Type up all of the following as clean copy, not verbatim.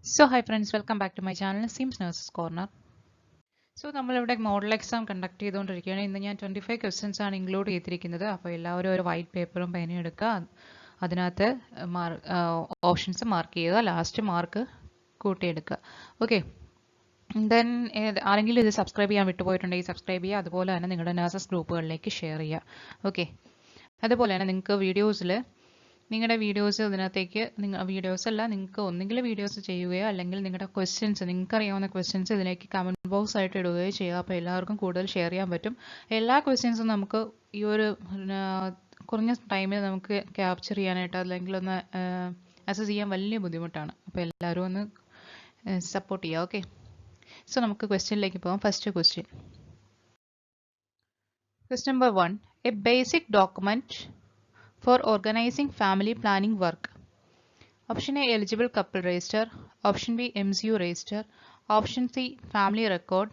So hi friends, welcome back to my channel Sims Nurses Corner. So നമ്മളിവിടെ model exam conduct ചെയ്തുകൊണ്ടിരിക്കുകയാണ്. ഇന്ന് ഞാൻ 25 questions ആണ് include ചെയ്തിരിക്കുന്നത്. അപ്പോൾ എല്ലാവരും ഒരു വൈറ്റ് പേപ്പറും പേനയും എടുക്കുക. അതിനകത്ത് ഓപ്ഷൻസ് മാർക്ക് ചെയ്യുക. ലാസ്റ്റ് മാർക്ക് കൂട്ടിയെടുക്കുക. ഓക്കെ. ദെൻ ആരെങ്കിലും ഇത് സബ്സ്ക്രൈബ് ചെയ്യാൻ വിട്ടുപോയിട്ടുണ്ടെങ്കിൽ സബ്സ്ക്രൈബ് ചെയ്യുക. അതുപോലെ തന്നെ നിങ്ങളുടെ നഴ്സസ് ഗ്രൂപ്പുകളിലേക്ക് ഷെയർ ചെയ്യുക. ഓക്കെ. അതുപോലെ തന്നെ നിങ്ങൾക്ക് നിങ്ങളുടെ വീഡിയോസ് ഇതിനകത്തേക്ക് വീഡിയോസ് അല്ല, നിങ്ങൾക്ക് ഒന്നെങ്കിലും വീഡിയോസ് ചെയ്യുകയോ അല്ലെങ്കിൽ നിങ്ങളുടെ ക്വസ്റ്റ്യൻസ്, നിങ്ങൾക്ക് അറിയാവുന്ന ക്വസ്റ്റ്യൻസ് ഇതിലേക്ക് കമൻറ്റ് ബോക്സ് ആയിട്ട് ഇടുകയോ ചെയ്യുക. അപ്പോൾ എല്ലാവർക്കും കൂടുതൽ ഷെയർ ചെയ്യാൻ പറ്റും. എല്ലാ ക്വസ്റ്റ്യൻസും നമുക്ക് ഈ ഒരു കുറഞ്ഞ ടൈമിൽ നമുക്ക് ക്യാപ്ചർ ചെയ്യാനായിട്ട് അല്ലെങ്കിൽ ഒന്ന് അസസ് ചെയ്യാൻ വലിയ ബുദ്ധിമുട്ടാണ്. അപ്പോൾ എല്ലാവരും ഒന്ന് സപ്പോർട്ട് ചെയ്യുക. ഓക്കെ. സോ നമുക്ക് ക്വസ്റ്റ്യനിലേക്ക് പോകാം. First question number 1. A basic document for organizing family planning work. Option A, eligible couple register. Option B, MCU register. Option C, family record.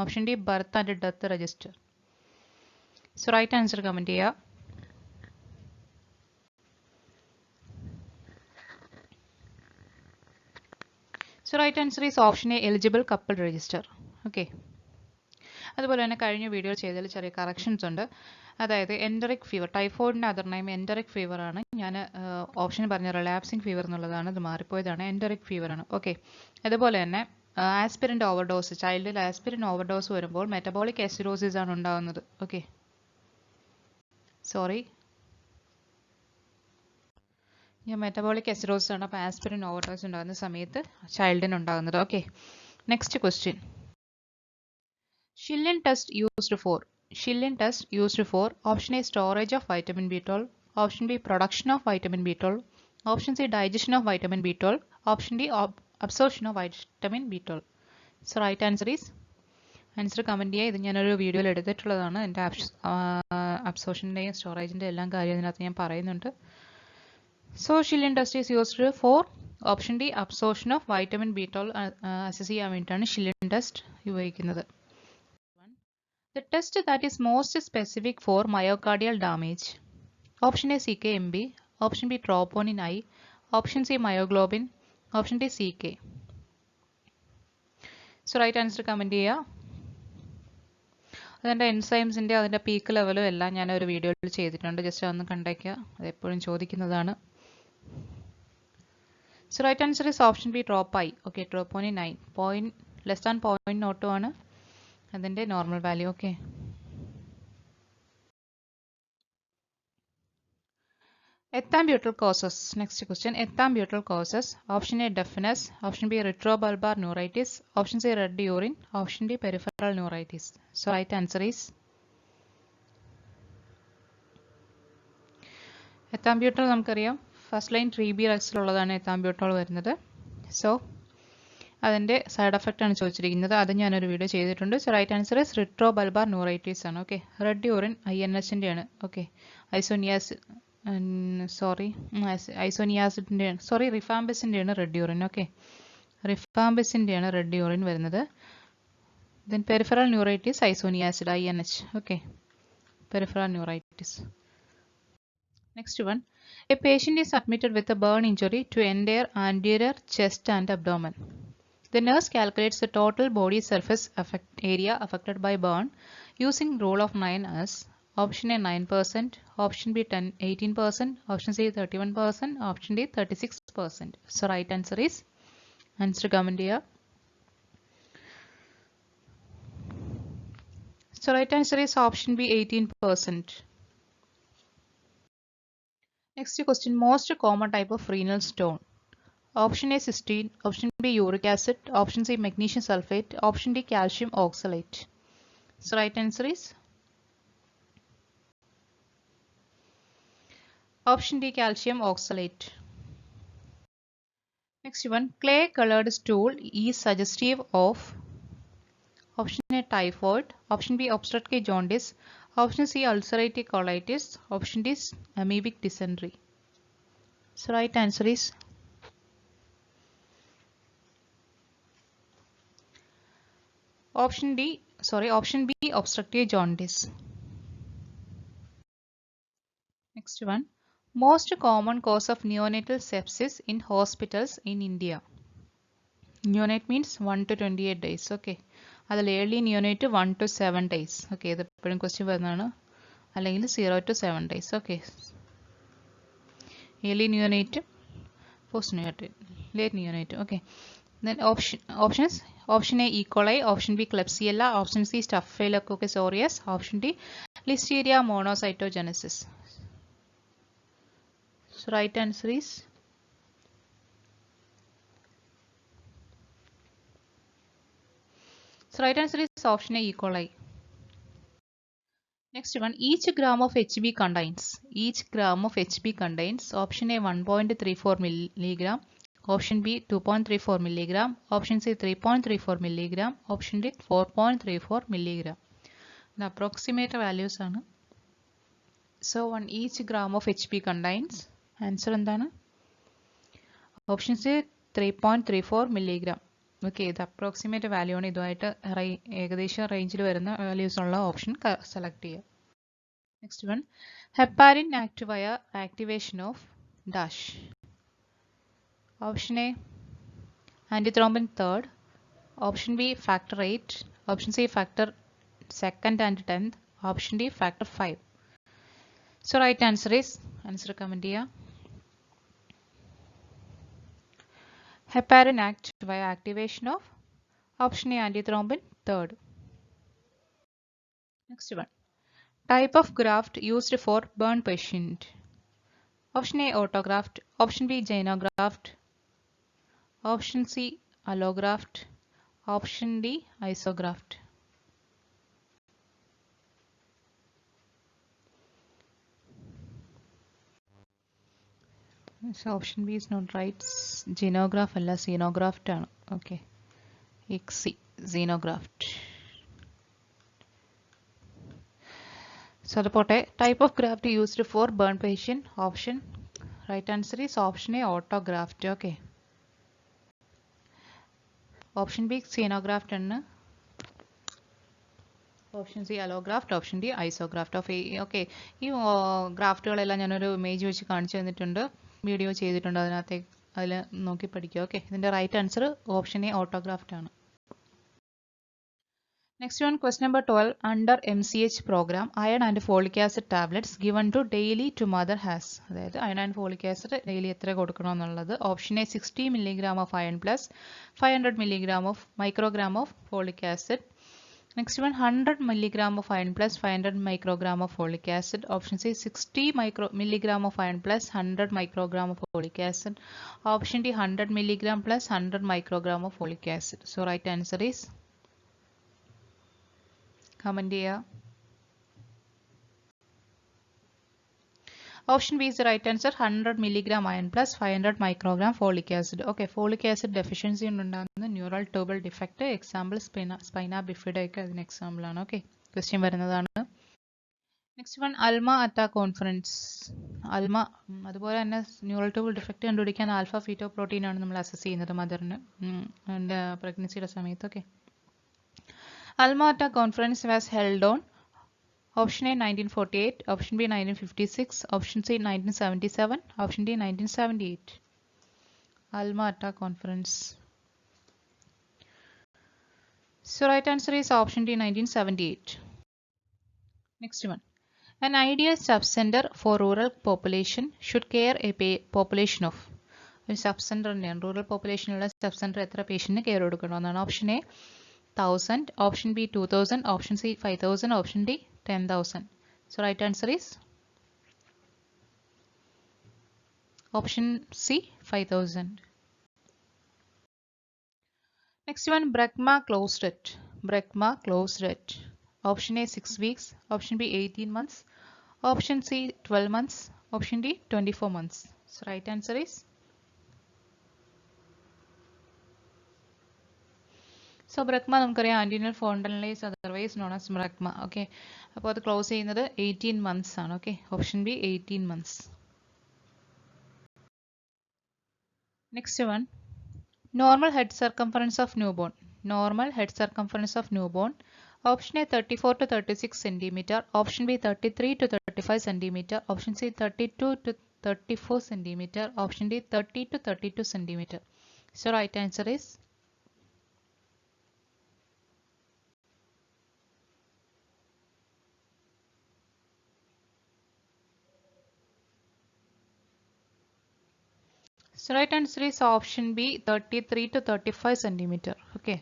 Option D, birth and death register. So right answer comment here. So right answer is option A, eligible couple register. Okay. അതുപോലെ തന്നെ കഴിഞ്ഞ video ചെയ്തതിൽ ചെറിയ corrections ഉണ്ട്. അതായത് enteric fever, ടൈഫോയിഡിൻ്റെ other name enteric fever ആണ്. ഞാൻ ഓപ്ഷൻ പറഞ്ഞ റിലാപ്സിംഗ് ഫീവർ എന്നുള്ളതാണ്, അത് മാറിപ്പോയതാണ്. എൻറ്ററിക് ഫീവർ ആണ്. ഓക്കെ. അതുപോലെ തന്നെ ആസ്പിരിൻ്റെ ഓവർഡോസ്, ചൈൽഡിൽ ആസ്പിരിൻ ഓവർഡോസ് വരുമ്പോൾ മെറ്റബോളിക് എസിഡോസിസ് ആണ് ഉണ്ടാകുന്നത്. ഓക്കെ, സോറി, മെറ്റബോളിക് എസിഡോസിസ് ആണ്. അപ്പോൾ ആസ്പിരിൻ ഓവർഡോസ് ഉണ്ടാകുന്ന സമയത്ത് ചൈൽഡിന് ഉണ്ടാകുന്നത്. Okay. Next question. Schilling test used for option A, storage of vitamin B12, option B, production of vitamin B12, option C, digestion of vitamin B12, option D, absorption of vitamin B12. So right answer is, answer comment ചെയ്യുക. ഇത് ഞാനൊരു വീഡിയോയിൽ എടുത്തിട്ടുള്ളതാണ്. എൻ്റെ അബ്സോർഷൻ്റെയും സ്റ്റോറേജിൻ്റെ എല്ലാം കാര്യം ഇതിനകത്ത് ഞാൻ പറയുന്നുണ്ട്. So Schilling test is used for option D, absorption of vitamin B12 assess ചെയ്യാൻ വേണ്ടിയിട്ടാണ് ഷില്ലിൻ ടെസ്റ്റ് ഉപയോഗിക്കുന്നത്. The test that is most specific for myocardial damage. Option A, CKMB. Option B, troponin I. Option C, myoglobin. Option D, CK. So right answer comment ചെയ്യുക. അതിൻ്റെ എൻസൈംസിൻ്റെ അതിൻ്റെ peak ലെവലും എല്ലാം ഞാൻ ഒരു വീഡിയോയിൽ ചെയ്തിട്ടുണ്ട്. ജസ്റ്റ് ഒന്ന് കണ്ടേക്കുക, അത് എപ്പോഴും ചോദിക്കുന്നതാണ്. So right answer is option B, trop I. Okay, troponin I. Less than 0.02 ആണ് അതിൻ്റെ normal value. Okay. Ethambutol causes. Next question. Ethambutol causes. Option A, deafness. Option B, retrobulbar neuritis. Option C, red urine. Option D, peripheral neuritis. So right answer is ethambutol. നമുക്കറിയാം first line 3B റെക്സിലുള്ളതാണ് ethambutol വരുന്നത്. So അതിൻ്റെ side effect ആണ് ചോദിച്ചിരിക്കുന്നത്. അത് ഞാനൊരു video ചെയ്തിട്ടുണ്ട്. So right answer is retrobulbar neuritis ആണ്. ഓക്കെ. റെഡ് യൂറിൻ INH-ൻ്റെ ആണ്. ഓക്കെ. റിഫാംബസിൻ്റെയാണ് റെഡ് യൂറിൻ. ഓക്കെ, റിഫാംബസിൻ്റെയാണ് റെഡ് യൂറിൻ വരുന്നത്. Then peripheral neuritis isoniazid INH. Okay, peripheral neuritis. Next one. A patient is admitted with a burn injury to entire anterior chest and abdomen. The nurse calculates the total body surface area affected by burn using rule of 9 as option A, 9%, option B, 18%, option C, 31%, option D, 36%. So right answer is, answer comment here. So right answer is option B, 18%. Next question. Most common type of renal stone. Option A, cysteine. Option B, uric acid. Option C, magnesium sulfate. Option D, calcium oxalate. So right answer is option D, calcium oxalate. Next one. Clay colored stool is suggestive of option A, typhoid. Option B, obstructive jaundice. Option C, ulcerative colitis. Option D, amoebic dysentery. So right answer is option B, obstructive jaundice. Next one. Most common cause of neonatal sepsis in hospitals in India. Neonate means 1 to 28 days. Okay. അതിൽ early neonate 1 to 7 days. Okay. ഇത് എപ്പോഴും question വരുന്നതാണ്. അല്ലെങ്കിൽ 0 to 7 days. Okay. Early neonate, post neonate, late neonate. Okay. Then options. Option A, E. coli. Option B, Klebsiella. Option C, Staphylococcus aureus. Option D, Listeria monocytogenesis. So right answer is option A, E. coli. Next one, each gram of Hb contains option A 1.34 milligram, option B 2.34 milligram, option C 3.34 milligram, option D 4.34 milligram. The approximate values are. So one each gram of Hb contains, answer endana? Option C 3.34 milligram. Okay, the approximate value ആണ് ഇതുമായിട്ട് ഏകദേശം റേഞ്ചിൽ വരുന്ന values ഉള്ള option select ചെയ്യുക. Next one, heparin act via activation of dash. Option A, antithrombin third. Option B, factor 8. Option C, factor 2nd and 10th. Option D, factor 5. So right answer is, answer comment here. Heparin act via activation of option A, antithrombin third. Next one, type of graft used for burn patient. Option A, autograft. Option B, xenograft. Option C, allograft. Option D, isograft. So option B is not right. Xenograph alla xenograft aanu. Okay. Xenograft. So the type of graft used for burn patient. Option, right answer is option A, autograft. Okay. Option B, xenograft and option C, allograft. Option D, isograft. Okay. ഈ ഗ്രാഫ്റ്റുകളെല്ലാം ഞാനൊരു image വെച്ച് കാണിച്ചു തന്നിട്ടുണ്ട്, video ചെയ്തിട്ടുണ്ട്, അതിൽ നോക്കി പഠിക്കുക. Okay, ഇതിൻ്റെ right answer option A, autograft ആണ്. Next one, question number 12. Under MCH program, iron and folic acid tablets given to daily to mother has. അതായത് iron and folic acid daily എത്ര കൊടുക്കണം എന്നുള്ളത്. Option A 60 mg of iron plus 500 mg of microgram of folic acid. Next one, 100 mg of iron plus 500 microgram of folic acid. Option C 60 mg of iron plus 100 microgram of folic acid. Option D 100 mg plus 100 microgram of folic acid. So right answer is, comment here. Option B is the right answer, 100 mg iron plus 500 microgram folic acid. Okay, folic acid deficiency ഉണ്ടാകുന്ന neural tubal defect, example spina bifida ഒക്കെ അതിന് example ആണ്. Okay, question വരുന്നതാണ്. Next one, അൽമ അറ്റ conference. അൽമ, അതുപോലെ തന്നെ neural tubal defect കണ്ടുപിടിക്കാൻ alpha ഫീറ്റോ protein ആണ് നമ്മൾ അസസ് ചെയ്യുന്നത് മദറിന് പ്രഗ്നൻസിയുടെ സമയത്ത്. ഓക്കെ, അൽമ അറ്റ conference was held on option A 1948, option B 1956, option C 1977, option D 1978. Alma Ata Conference. So right answer is option D 1978. Next one. An ideal subcenter for rural population should care a population of. ഒരു സബ്സെൻറ്റർ തന്നെയാണ്, rural പോപ്പുലേഷനുള്ള subcentre എത്ര പേഷ്യൻറ്റിന് care കൊടുക്കണമെന്നാണ്. Option A 1000, option B 2000, option C 5000, option D 10,000. So right answer is option C 5000. Next one, Brecma closed it. Brecma closed it. Option A 6 weeks, option B 18 months, option C 12 months, option D 24 months. So right answer is, so bregma നമുക്കറിയാം anterior fontanelles otherwise known as bregma. Okay, അപ്പോൾ അത് close ചെയ്യുന്നത് 18 months ആണ്. Okay, option B 18 months. Next one, normal head circumference of new born. Normal head circumference of new born. Option A 34 to 36 centimeter, option B 33 to 35 centimeter, option C 32 to 34 centimeter, option D 30 to 32 centimeter. So right answer is So right answer is option B, 33 to 35 centimeter. Okay.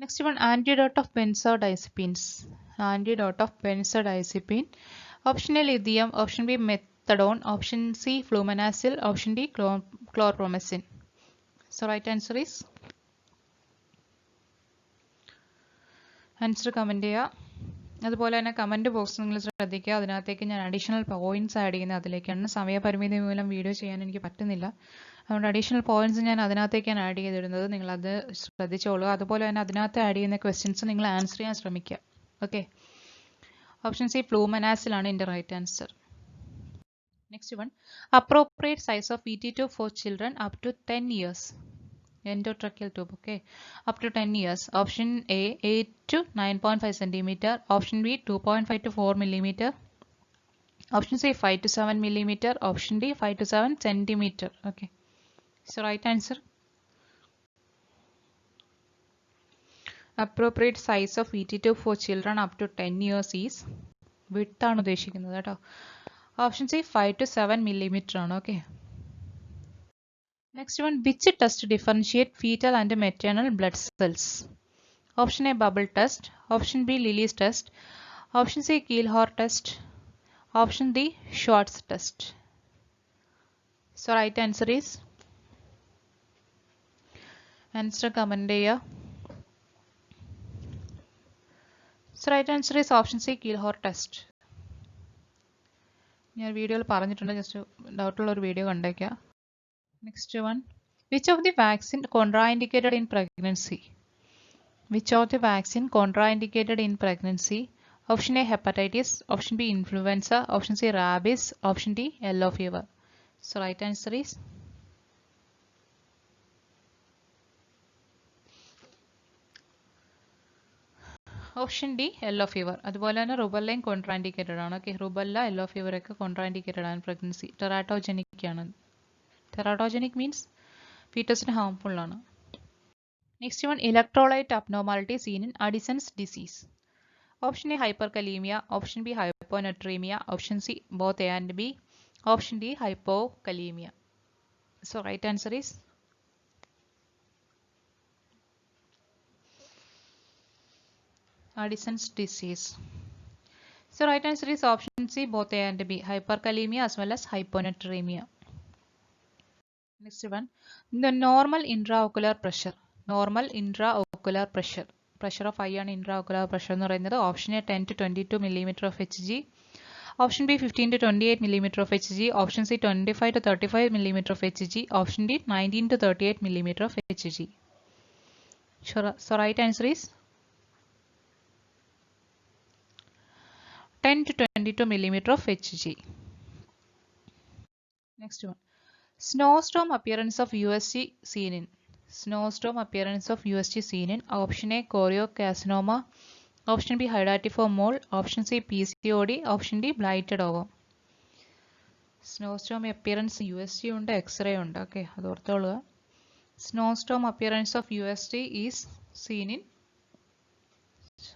Next one, antidote of benzodiazepines. Antidote of benzodiazepine. Option A, lithium. Option B, methadone. Option C, flumazenil. Option D, chlorpromazine. So right answer is, answer comment ചെയ്യുക. അതുപോലെ തന്നെ comment box നിങ്ങൾ ശ്രദ്ധിക്കുക. അതിനകത്തേക്ക് ഞാൻ additional points add ചെയ്യുന്നത് അതിലേക്കാണ്. സമയപരിമിതി മൂലം വീഡിയോ ചെയ്യാൻ എനിക്ക് പറ്റുന്നില്ല. അതുകൊണ്ട് അഡീഷണൽ പോയിന്റ്സ് ഞാൻ അതിനകത്തേക്കാണ് ആഡ് ചെയ്തിടുന്നത്. നിങ്ങളത് ശ്രദ്ധിച്ചോളൂ. അതുപോലെ തന്നെ അതിനകത്ത് ആഡ് ചെയ്യുന്ന ക്വസ്റ്റ്യൻസ് നിങ്ങൾ ആൻസർ ചെയ്യാൻ ശ്രമിക്കുക. ഓക്കെ. ഓപ്ഷൻ സി, ഫ്ലൂമനാസിൽ ആണ് എൻ്റെ right answer. Next one, appropriate size of ET tube for children up to 10 years. Endotracheal tube, okay, up to 10 years. Option A, 8 to 9.5 centimeter. Option B, 2.5 to 4 millimeter. Option C, 5 to 7 millimeter. Option D, 5 to 7 centimeter. Okay, so right answer. Appropriate size of ET tube for children up to 10 years is width ആണ് ഉദ്ദേശിക്കുന്നത് കേട്ടോ. Option C, 5 to 7 millimeter ആണ്. Okay. Next one, which test differentiate fetal and maternal blood cells? Option A, bubble test. Option B, Lilly's test. Option C, Keelhor test. Option D, Schwartz test. So right answer is, answer comment cheya. So right answer is option C, Keelhor test. ഞാൻ വീഡിയോയിൽ പറഞ്ഞിട്ടുണ്ട്, just ഡൗട്ടുള്ള ഒരു video കണ്ടേക്കുക. Next one, which of the vaccine contraindicated in pregnancy? Which of the vaccine contraindicated in pregnancy? Option A, hepatitis. Option B, influenza. Option C, rabies. Option D, yellow fever. So right answer is, option D, yellow fever. അതുപോലെ തന്നെ റുബല്ലയും കോൺട്രാൻഡിക്കേറ്റഡ് ആണ്. Okay, rubella, yellow fever ഒക്കെ കോൺട്രാൻഡിക്കേറ്റഡ് ആണ് pregnancy. Teratogenic ആണ്. Teratogenic means ഫീറ്റസിന് harmful ആണ്. Next one, electrolyte abnormality seen in Addison's disease. Option A, hyperkalaemia. Option B, hyponatraemia. Option C, both A and B. Option D, hypokalaemia. So right answer is, Addison's disease. So right answer is option C, both A and B, hyperkalemia as well as hyponatremia. Next one, the normal intraocular pressure. Normal intraocular pressure. Pressure of eye and intraocular pressure എന്ന് പറയുന്നത് option A 10 to 22 millimeter of Hg. Option B 15 to 28 millimeter of Hg. Option C 25 to 35 millimeter of Hg. Option D 19 to 38 millimeter of Hg. So right answer is 10 to 22 millimeter of Hg. Next one, snowstorm appearance of USG seen in. Snowstorm appearance of USG seen in. Option A, choriocarcinoma. Option B, hydatiform mole. Option C, PCOD. Option D, blighted ovum. Snowstorm appearance USG ഉണ്ട്, X-ray ഉണ്ട്. Okay, അത് ഓർത്തോളുക. Snowstorm appearance of USG is seen in.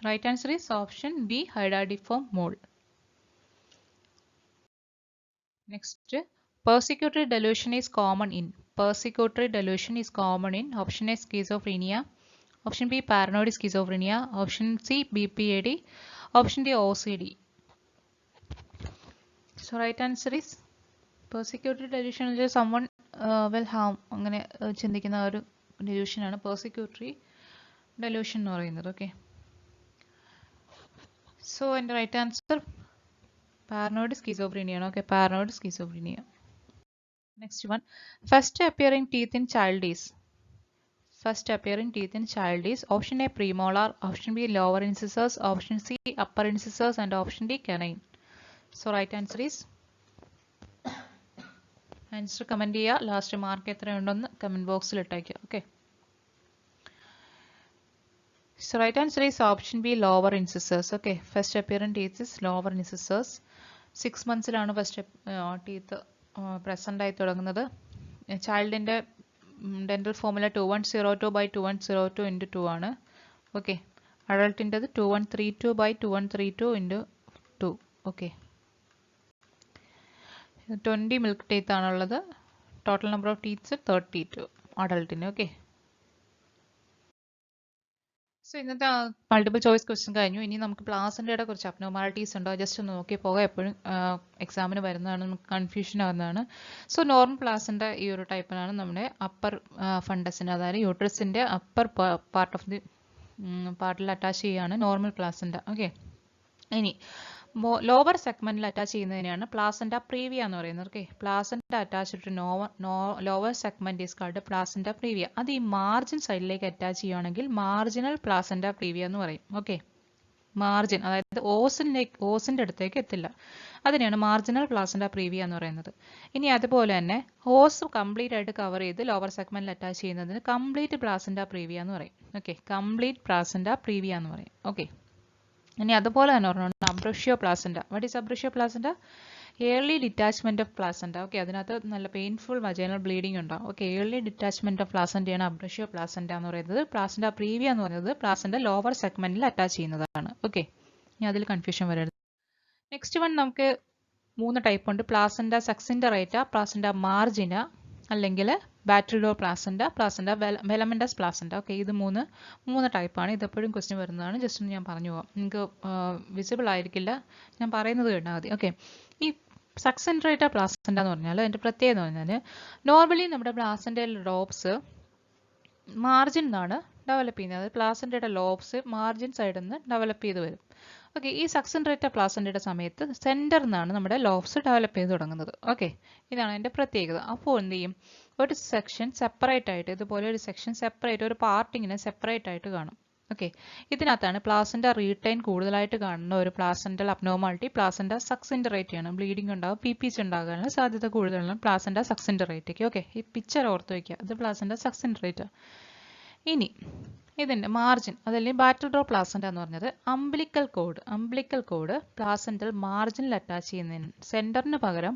Right answer is option B, hydatiform mole. Next, persecutory delusion is common in. Persecutory delusion is common in. Option A, schizophrenia. Option B, paranoid schizophrenia. Option C, BPAD. Option D, OCD. So right answer is, persecutory delusion is someone will harm അങ്ങനെ ചിന്തിക്കുന്ന ഒരു delusion ആണ് persecutory delusion എന്ന് പറയുന്നത്. Okay, so എൻ്റെ right answer paranoid schizophrenia ആണ്. Okay, paranoid schizophrenia. Next one, first appearing teeth in child is. First appearing teeth in child is. Option A, premolar. Option B, lower incisors. Option C, upper incisors. And option D, canine. So right answer is, answer comment ചെയ്യുക. Last mark എത്രയുണ്ടെന്ന് comment ബോക്സിൽ ഇട്ടേക്കുക. Okay, so right answer is option B, lower incisors. Okay, first appearance teeth is lower incisors. 6 monthsലാണ് first teeth present ആയി തുടങ്ങുന്നത്. ചൈൽഡിന്റെ dental formula 2102/2102 into 2 ആണ്. Okay, അഡൾട്ടിൻ്റെത് 2132/2132 into 2. ഓക്കെ, 20 മിൽക്ക് ടീത്ത് ആണുള്ളത്. ടോട്ടൽ നമ്പർ ഓഫ് ടീത്ത്സ് 32 അഡൾട്ടിന്. Okay, so ഇന്നത്തെ multiple choice question കഴിഞ്ഞു. ഇനി നമുക്ക് പ്ലാസന്റയുടെ കുറച്ച് അബ്നോർമാലിറ്റീസ് ഉണ്ടോ ജസ്റ്റ് ഒന്ന് നോക്കി പോകാം. എപ്പോഴും എക്സാമിന് വരുന്നതാണ്, നമുക്ക് കൺഫ്യൂഷൻ ആവുന്നതാണ്. സോ നോർമൽ പ്ലാസന്റ ഈ ഒരു ടൈപ്പിനാണ് നമ്മുടെ അപ്പർ ഫണ്ടസിന്, അതായത് യൂട്രസിന്റെ അപ്പർ പാർട്ട് ഓഫ് ദി പാർട്ടിൽ അറ്റാച്ച് ചെയ്യുകയാണ് നോർമൽ പ്ലാസന്റ. ഓക്കെ, ഇനി ലോവർ സെഗ്മെന്റിൽ അറ്റാച്ച് ചെയ്യുന്നതിനാണ് പ്ലാസന്റ പ്രീവിയ എന്ന് പറയുന്നത്. Okay, placenta attach to lower segment is called placenta previa. അത് ഈ മാർജിൻ സൈഡിലേക്ക് അറ്റാച്ച് ചെയ്യുകയാണെങ്കിൽ മാർജിനൽ പ്ലാസന്റ പ്രീവിയ എന്ന് പറയും. ഓക്കെ, മാർജിൻ അതായത് ഓസിന്റെ അടുത്തേക്ക് എത്തില്ല, അതിനെയാണ് മാർജിനൽ പ്ലാസന്റ പ്രീവിയ എന്ന് പറയുന്നത്. ഇനി അതുപോലെ തന്നെ ഓസ് കംപ്ലീറ്റ് ആയിട്ട് കവർ ചെയ്ത് ലോവർ സെഗ്മെന്റിൽ അറ്റാച്ച് ചെയ്യുന്നതിന് കംപ്ലീറ്റ് പ്ലാസന്റ പ്രീവിയ എന്ന് പറയും. ഓക്കെ, കംപ്ലീറ്റ് പ്ലാസന്റ പ്രീവിയ എന്ന് പറയും. ഓക്കെ, ഇനി അതുപോലെ തന്നെ പറഞ്ഞാൽ abruptio placenta. What is abruptio placenta? Early detachment of placenta. Okay, അതിനകത്ത് നല്ല പെയിൻഫുൾ വജൈനൽ ബ്ലീഡിംഗ് ഉണ്ടാവും. ഓക്കെ, ഏർലി ഡിറ്റാച്ച്മെന്റ് ഓഫ് പ്ലാസന്റയാണ് അബ്രഷ്യോ പ്ലാസന്റ എന്ന് പറയുന്നത്. പ്ലാസന്റ പ്രീവിയ എന്ന് പറയുന്നത് പ്ലാസന്റ ലോവർ സെഗ്മെന്റിൽ അറ്റാച്ച് ചെയ്യുന്നതാണ്. ഓക്കെ, ഇനി അതിൽ കൺഫ്യൂഷൻ വരരുത്. നെക്സ്റ്റ് വൺ നമുക്ക് 3 ടൈപ്പ് ഉണ്ട്. പ്ലാസന്റ സക്സിൻഡറേറ്റ, പ്ലാസന്റ മാർജിന, അല്ലെങ്കിൽ ബാറ്റിൽഡോർ പ്ലാസന്റ, പ്ലാസന്റ വെലമെന്റസ് പ്ലാസന്റ. ഓക്കെ, ഇത് മൂന്ന് ടൈപ്പാണ്. ഇതെപ്പോഴും ക്വസ്റ്റ്യൻ വരുന്നതാണ്. ജസ്റ്റ് ഒന്ന് ഞാൻ പറഞ്ഞു പോകാം, നിങ്ങൾക്ക് വിസിബിൾ ആയിരിക്കില്ല, ഞാൻ പറയുന്നത് കേട്ടാൽ മതി. ഓക്കെ, ഈ സക്സിൻഡറേറ്റ പ്ലാസന്റ എന്ന് പറഞ്ഞാൽ അതിൻ്റെ പ്രത്യേകത എന്ന് പറഞ്ഞാൽ നോർമലി നമ്മുടെ പ്ലാസന്റയിൽ ലോബ്സ് മാർജിൻ നിന്നാണ് ഡെവലപ്പ് ചെയ്യുന്നത്. പ്ലാസന്റയുടെ ലോബ്സ് മാർജിൻ സൈഡിൽ നിന്ന് ഡെവലപ്പ് ചെയ്ത് വരും. ഓക്കെ, ഈ സക്സിൻഡറേറ്റ പ്ലാസന്റയുടെ സമയത്ത് സെന്ററിൽ നിന്നാണ് നമ്മുടെ ലോബ്സ് ഡെവലപ്പ് ചെയ്ത് തുടങ്ങുന്നത്. ഓക്കെ, ഇതാണ് അതിൻ്റെ പ്രത്യേകത. അപ്പോൾ എന്ത് ചെയ്യും, ഒരു സെക്ഷൻ സെപ്പറേറ്റ് ആയിട്ട്, ഇതുപോലെ ഒരു സെക്ഷൻ സെപ്പറേറ്റ്, ഒരു പാർട്ടിങ്ങിനെ സെപ്പറേറ്റ് ആയിട്ട് കാണും. ഓക്കെ, ഇതിനകത്താണ് പ്ലാസന്റ റീറ്റൈൻ കൂടുതലായിട്ട് കാണുന്ന ഒരു പ്ലാസന്റൽ അബ്നോർമാലിറ്റി പ്ലാസന്റ സക്സിൻഡറേറ്റ ആണ്. ബ്ലീഡിംഗ് ഉണ്ടാവും, PPC ഉണ്ടാകാനുള്ള സാധ്യത കൂടുതലാണ് പ്ലാസന്റ സക്സിൻഡറേറ്റയ്ക്ക്. ഓക്കെ, ഈ പിക്ചർ ഓർത്ത് വയ്ക്കുക, ഇത് പ്ലാസന്റ സക്സിൻഡറേറ്റ. ഇനി ഇതിന്റെ മാർജിൻ, അതല്ലെങ്കിൽ ബാറ്റിൽഡോർ പ്ലാസന്റ എന്ന് പറഞ്ഞത് അംബിലിക്കൽ കോഡ് പ്ലാസന്റൽ മാർജിനിൽ അറ്റാച്ച് ചെയ്യുന്നതിന് സെന്ററിന് പകരം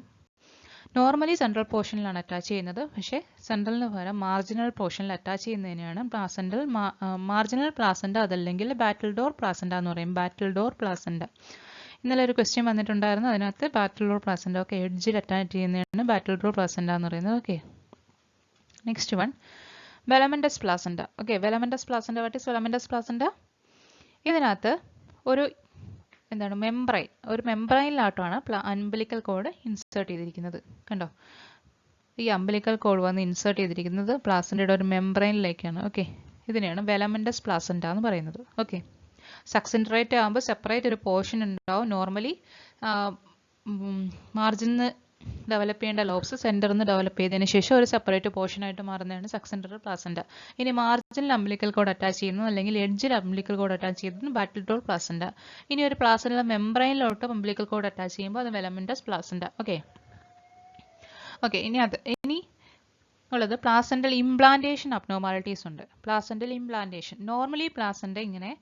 നോർമലി സെൻട്രൽ പോർഷനിലാണ് അറ്റാച്ച് ചെയ്യുന്നത്, പക്ഷേ സെൻട്രലിന് പകരം മാർജിനൽ പോർഷനിൽ അറ്റാച്ച് ചെയ്യുന്നതിനാണ് മാർജിനൽ പ്ലാസന്റ, അതല്ലെങ്കിൽ ബാറ്റിൽഡോർ പ്ലാസന്റ എന്ന് പറയും. ബാറ്റിൽഡോർ പ്ലാസന്റ ഇന്നലെ ഒരു ക്വസ്റ്റ്യൻ വന്നിട്ടുണ്ടായിരുന്നു, അതിനകത്ത് ബാറ്റിൽഡോർ പ്ലാസന്റ. ഓക്കെ, എഡ്ജിൽ അറ്റാച്ച് ചെയ്യുന്നതാണ് ബാറ്റിൽഡോർ പ്ലാസന്റ എന്ന് പറയുന്നത്. Okay, next one velamentous placenta. Okay, velamentous placenta, what is velamentous placenta? ഇതിനകത്ത് ഒരു മെംബ്രൈനിലായിട്ടാണ് അംബിലിക്കൽ കോഡ് ഇൻസേർട്ട് ചെയ്തിരിക്കുന്നത്. കണ്ടോ, ഈ അംബിലിക്കൽ കോഡ് വന്ന് ഇൻസേർട്ട് ചെയ്തിരിക്കുന്നത് പ്ലാസന്റയുടെ ഒരു മെംബ്രൈനിലേക്കാണ്. ഓക്കെ, ഇതിനെയാണ് വെലമെന്റസ് പ്ലാസന്റ എന്ന് പറയുന്നത്. ഓക്കെ, സക്സിൻഡറേറ്റ് ആകുമ്പോൾ സെപ്പറേറ്റ് ഒരു പോർഷൻ ഉണ്ടാവും. നോർമലി മാർജിന് ഡെവലപ്പ് ചെയ്യേണ്ട ലോബ്സ് സെന്ററിൽ നിന്ന് ഡെവലപ്പ് ചെയ്തതിന് ശേഷം ഒരു സെപ്പറേറ്റ് പോർഷൻ ആയിട്ട് മാറുന്നതാണ് സക്സിൻഡറൽ പ്ലാസന്റ. ഇനി മാർജിനിൽ അംബിലിക്കൽ കോഡ് അറ്റാച്ച് ചെയ്യുന്നു, അല്ലെങ്കിൽ എഡ്ജിൽ അംബിലിക്കൽ കോഡ് അറ്റാച്ച് ചെയ്യുന്നത് ബാറ്റിൽഡോർ പ്ലാസന്റ. ഇനി ഒരു പ്ലാസന്റ മെംബ്രൈനിലോട്ട് അംബിലിക്കൽ കോഡ് അറ്റാച്ച് ചെയ്യുമ്പോൾ അത് വെലമെന്റസ് പ്ലാസന്റ. ഓക്കെ, ഇനി ഉള്ളത് പ്ലാസന്റൽ ഇംപ്ലാന്റേഷൻ അബ്നോർമാലിറ്റീസ് ഉണ്ട്. പ്ലാസന്റൽ ഇംപ്ലാന്റേഷൻ നോർമലി പ്ലാസന്റ ഇങ്ങനെ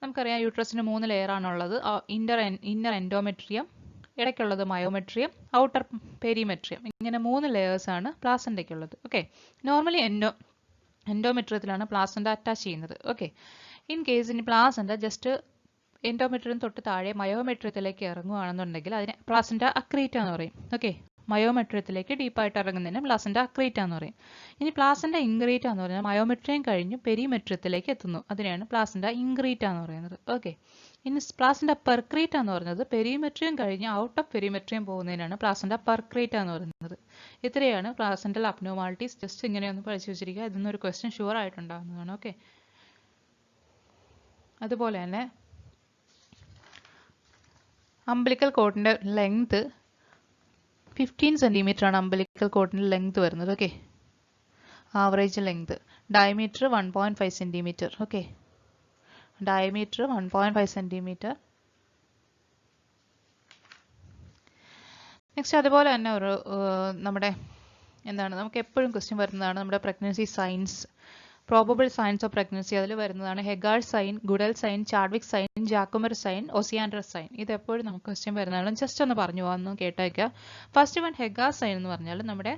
നമുക്കറിയാം, യൂട്രസിന് 3 ലെയർ ആണുള്ളത്. ഇന്നർ എൻഡോമെട്രിയം, ഇടയ്ക്കുള്ളത് മയോമെട്രിയം, ഔട്ടർ പെരിമെട്രിയം, ഇങ്ങനെ 3 ലെയേഴ്സ് ആണ് പ്ലാസന്റയ്ക്കുള്ളത്. ഓക്കെ, നോർമലി എൻഡോമെട്രിയത്തിലാണ് പ്ലാസന്റ അറ്റാച്ച് ചെയ്യുന്നത്. ഓക്കെ, ഇൻ കേസ് ഇനി പ്ലാസന്റ ജസ്റ്റ് എൻഡോമെട്രിയം തൊട്ട് താഴെ മയോമെട്രിയത്തിലേക്ക് ഇറങ്ങുകയാണെന്നുണ്ടെങ്കിൽ അതിനെ പ്ലാസന്റ അക്രീറ്റ എന്ന് പറയും. ഓക്കെ, മയോമെട്രിയത്തിലേക്ക് ഡീപ്പായിട്ട് ഇറങ്ങുന്നതിന് പ്ലാസന്റ അക്രീറ്റ എന്ന് പറയും. ഇനി പ്ലാസന്റ ഇൻഗ്രീറ്റ എന്ന് പറഞ്ഞാൽ മയോമെട്രിയം കഴിഞ്ഞ് പെരിമെട്രിയത്തിലേക്ക് എത്തുന്നു, അതിനെയാണ് പ്ലാസന്റ ഇൻഗ്രീറ്റ എന്ന് പറയുന്നത്. ഓക്കെ, ഇനി പ്ലാസന്റ പെർക്രീറ്റ എന്ന് പറയുന്നത് പെരിമെട്രിയം കഴിഞ്ഞ് ഔട്ട് ഓഫ് പെരിമെട്രിയം പോകുന്നതിനാണ് പ്ലാസന്റ പെർക്രീറ്റ എന്ന് പറയുന്നത്. ഇത്രയാണ് പ്ലാസന്റൽ അബ്നോർമാലിറ്റീസ്. ജസ്റ്റ് ഇങ്ങനെയൊന്ന് പഠിച്ചു വെച്ചിരിക്കുക, ഇതൊന്നൊരു ക്വസ്റ്റ്യൻ ഷുവർ ആയിട്ടുണ്ടാകുന്നതാണ്. ഓക്കെ, അതുപോലെ തന്നെ അംബിലിക്കൽ കോഡിന്റെ ലെങ്ത് 15 സെന്റിമീറ്റർ ആണ് അംബിലിക്കൽ കോഡിന്റെ ലെങ്ത് വരുന്നത്. Okay, average length. Diameter 1.5 centimetre. Okay, diameter 1.5 centimetre. Next അതുപോലെ തന്നെ ഒരു നമുക്ക് എപ്പോഴും ക്വസ്റ്റ്യൻ വരുന്നതാണ് നമ്മുടെ pregnancy signs, probable signs of pregnancy. അതിൽ വരുന്നതാണ് Hegar sign, Goodell sign, Chadwick sign, ജാക്കുമർ sign, Osiander sign. ഇത് എപ്പോഴും നമുക്ക് ക്വസ്റ്റ്യൻ വരുന്നതാണ്. ജസ്റ്റ് ഒന്ന് പറഞ്ഞു പോകാമെന്ന് കേട്ടേക്കുക. ഫസ്റ്റ് വൺ ഹെഗാർ സൈൻ എന്ന് പറഞ്ഞാൽ നമ്മുടെ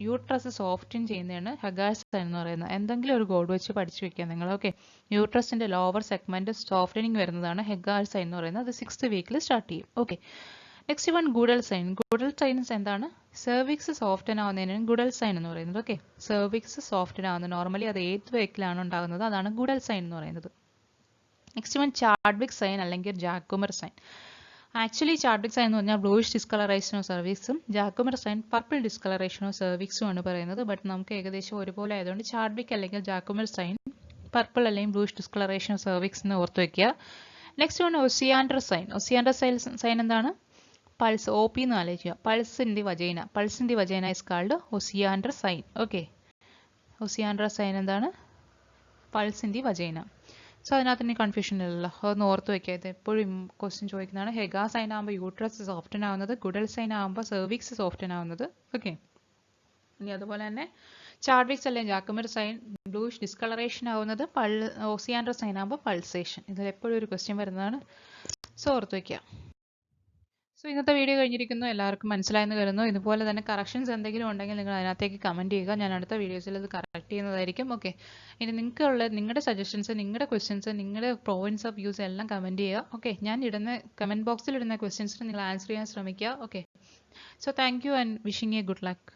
യൂട്രസ് സോഫ്റ്റൻ ചെയ്യുന്നതാണ് ഹെഗാർ സൈൻ എന്ന് പറയുന്നത്. എന്തെങ്കിലും ഒരു കോഡ് വെച്ച് പഠിച്ചു വെക്കുക നിങ്ങൾ. ഓക്കെ, യൂട്രസിന്റെ ലോവർ സെഗ്മെന്റ് സോഫ്റ്റനിങ് വരുന്നതാണ് ഹെഗാർ സൈൻ എന്ന് പറയുന്നത്. അത് 6th വീക്കിൽ സ്റ്റാർട്ട് ചെയ്യും. Okay, next one Goodell sign. Goodell signs എന്താണ്? സെർവിക്സ് സോഫ്റ്റൻ ആവുന്നതിനാണ് ഗുഡൽ സൈൻ എന്ന് പറയുന്നത്. ഓക്കെ, സെർവിക്സ് സോഫ്റ്റൻ ആവുന്നത് നോർമലി അത് ഏത് വേക്കിലാണ് ഉണ്ടാകുന്നത്, അതാണ് ഗുഡൽ സൈൻ എന്ന് പറയുന്നത്. നെക്സ്റ്റ് വൺ ചാഡ്വിക് സൈൻ അല്ലെങ്കിൽ Jacquemier sign. Actually Chadwick sign എന്ന് പറഞ്ഞാൽ ബ്ലൂയിഷ് ഡിസ്കളറേഷൻ ഓഫ് സെർവിക്സും Jacquemier sign purple discoloration of സെർവിക്സും ആണ് പറയുന്നത്. ബട്ട് നമുക്ക് ഏകദേശം ഒരുപോലെ ആയതുകൊണ്ട് ചാഡ്വിക് അല്ലെങ്കിൽ ജാക്കുമർ സൈൻ പർപ്പിൾ അല്ലെങ്കിൽ ബ്ലൂയിഷ് ഡിസ്കളറേഷൻ ഓഫ് സെർവിക്സ് എന്ന് ഓർത്ത് വയ്ക്കുക. Next one Osiander sign. Osiander sign എന്താണ്? പൾസ്, ഒ പി എന്ന് ആലോചിക്കുക. Pulse in the vagina. Pulse in the vagina is called Osiander sign. Okay, Osiander sign എന്താണ്? Pulse in the vagina. So അതിനകത്ത് ഇനി confusion ഇല്ലല്ലോ, അതൊന്ന് ഓർത്ത് വയ്ക്കുക. ഇത് എപ്പോഴും ക്വസ്റ്റ്യൻ ചോദിക്കുന്നതാണ്. ഹെഗാ സൈൻ ആകുമ്പോൾ യൂട്രസ് സോഫ്റ്റൻ ആവുന്നത്, ഗുഡൽ സൈൻ ആകുമ്പോൾ സെർവിക്സ് സോഫ്റ്റൻ ആവുന്നത്. ഓക്കെ, ഇനി അതുപോലെ തന്നെ ചാഡ്വിക്സ് അല്ലെങ്കിൽ ജാക്കുമർ സൈൻ ബ്ലൂയിഷ് ഡിസ്കളറേഷൻ ആവുന്നത്, ഒസിയാൻഡർ സൈൻ ആകുമ്പോൾ പൾസേഷൻ. ഇതിൽ എപ്പോഴും ഒരു ക്വസ്റ്റ്യൻ വരുന്നതാണ്. സോ ഓർത്ത് വയ്ക്കുക. സോ ഇന്നത്തെ വീഡിയോ കഴിഞ്ഞിരിക്കുന്നു. എല്ലാവർക്കും മനസ്സിലായെന്ന് കരുതുന്നു. ഇതുപോലെ തന്നെ കറക്ഷൻസ് എന്തെങ്കിലും ഉണ്ടെങ്കിൽ നിങ്ങൾ അതിനകത്തേക്ക് കമൻറ്റ് ചെയ്യുക. ഞാൻ അടുത്ത വീഡിയോസിൽ അത് കറക്റ്റ് ചെയ്യുന്നതായിരിക്കും. ഓക്കെ, ഇനി നിങ്ങൾക്കുള്ള നിങ്ങളുടെ സജഷൻസ്, നിങ്ങളുടെ ക്വസ്റ്റ്യൻസ്, നിങ്ങളുടെ പോയിന്റ്സ് ഓഫ് വ്യൂസ് എല്ലാം കമൻറ്റ് ചെയ്യുക. ഓക്കെ, ഞാൻ ഇടുന്ന കമൻറ്റ് ബോക്സിൽ ഇടുന്ന ക്വസ്റ്റ്യൻസിന് നിങ്ങൾ ആൻസർ ചെയ്യാൻ ശ്രമിക്കുക. Okay, so thank you and wishing A good luck.